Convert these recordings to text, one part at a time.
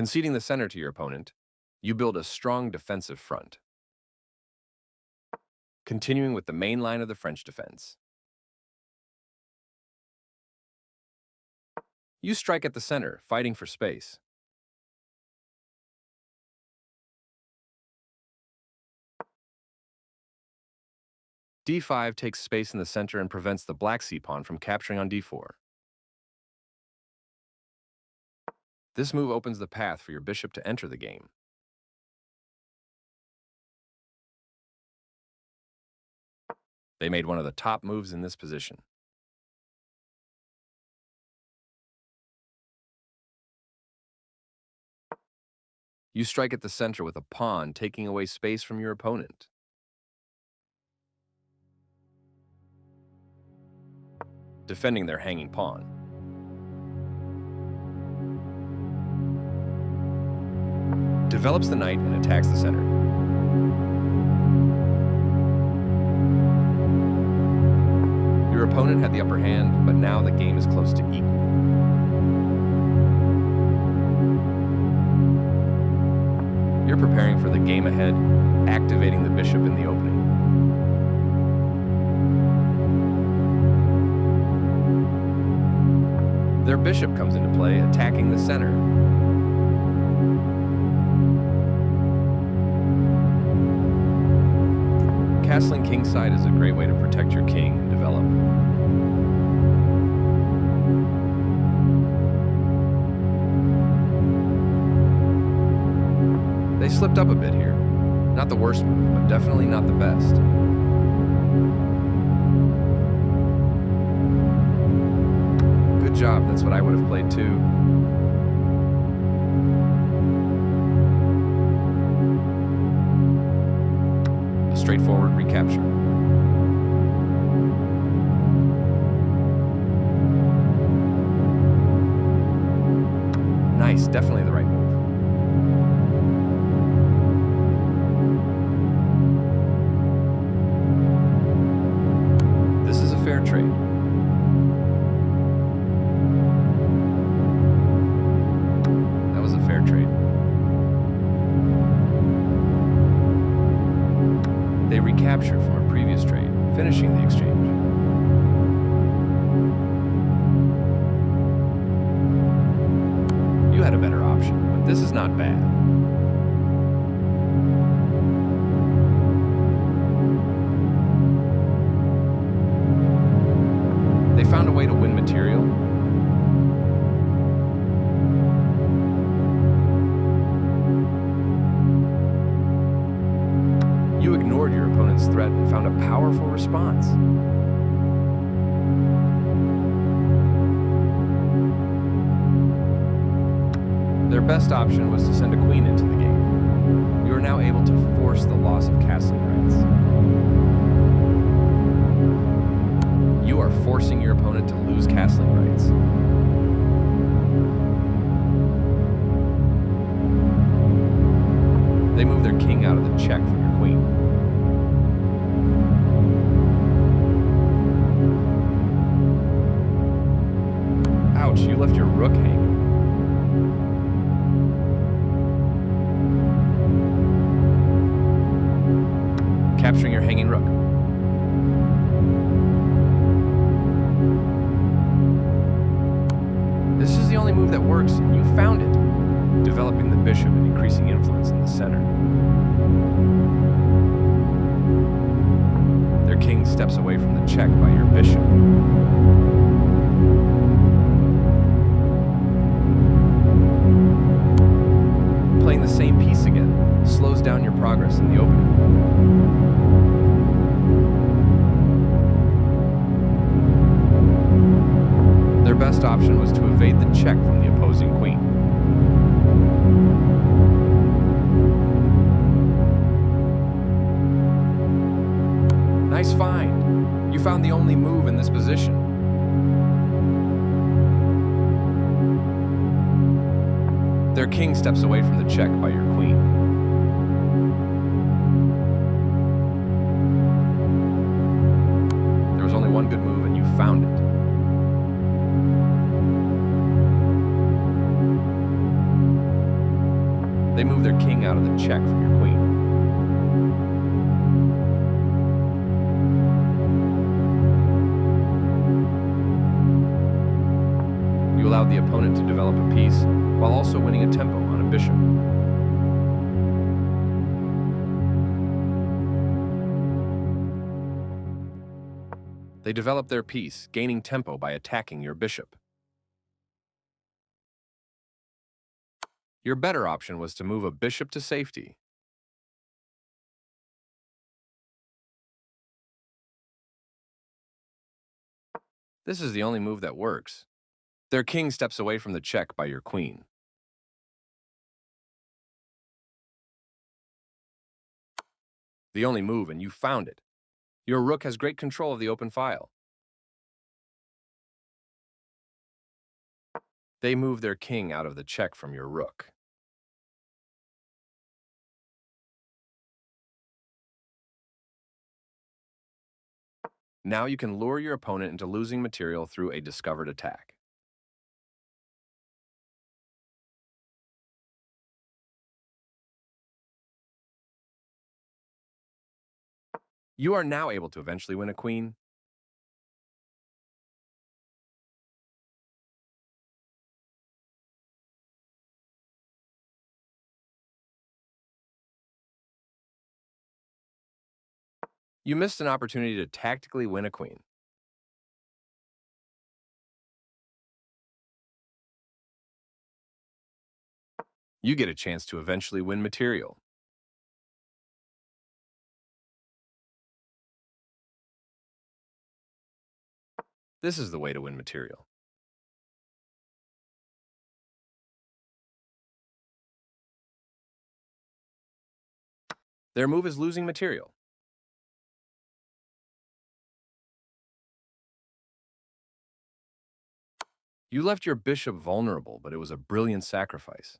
Conceding the center to your opponent, you build a strong defensive front. Continuing with the main line of the French defense. You strike at the center, fighting for space. d5 takes space in the center and prevents the black c-pawn from capturing on d4. This move opens the path for your bishop to enter the game. They made one of the top moves in this position. You strike at the center with a pawn, taking away space from your opponent. Defending their hanging pawn. Develops the knight and attacks the center. Your opponent had the upper hand, but now the game is close to equal. You're preparing for the game ahead, activating the bishop in the opening. Their bishop comes into play, attacking the center. Castling kingside is a great way to protect your king and develop. They slipped up a bit here. Not the worst move, but definitely not the best. Good job, that's what I would have played too. A straightforward recapture. Nice, definitely the right move. This is a fair trade. That was a fair trade. They recaptured from a previous trade, finishing the exchange. You had a better option, but this is not bad. They found a way to win material. You ignored your opponent's threat and found a powerful response. Their best option was to send a queen into the game. You are now able to force the loss of castling rights. You are forcing your opponent to lose castling rights. They move their king out of the check from your queen. Ouch, you left your rook hanging. Capturing your hanging rook. This is the only move that works, and you found it, developing the bishop and increasing influence in the center. Their king steps away from the check by your bishop. Playing the same piece again slows down your progress in the opening. Their best option was to evade the check from the opposing queen. Nice find. You found the only move in this position. Their king steps away from the check by your queen. There was only one good move and you found it. They move their king out of the check from your queen. You allowed the opponent to develop a piece while also winning a tempo on a bishop. They developed their piece, gaining tempo by attacking your bishop. Your better option was to move a bishop to safety. This is the only move that works. Their king steps away from the check by your queen. The only move, and you found it. Your rook has great control of the open file. They move their king out of the check from your rook. Now you can lure your opponent into losing material through a discovered attack. You are now able to eventually win a queen. You missed an opportunity to tactically win a queen. You get a chance to eventually win material. This is the way to win material. Their move is losing material. You left your bishop vulnerable, but it was a brilliant sacrifice.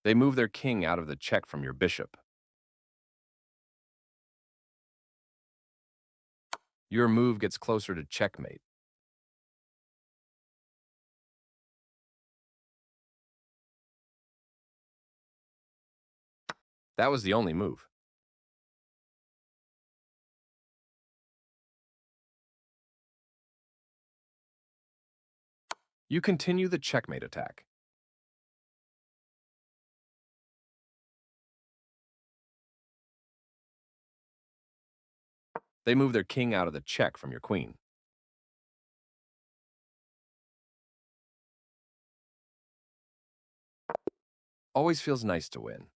They move their king out of the check from your bishop. Your move gets closer to checkmate. That was the only move. You continue the checkmate attack. They move their king out of the check from your queen. Always feels nice to win.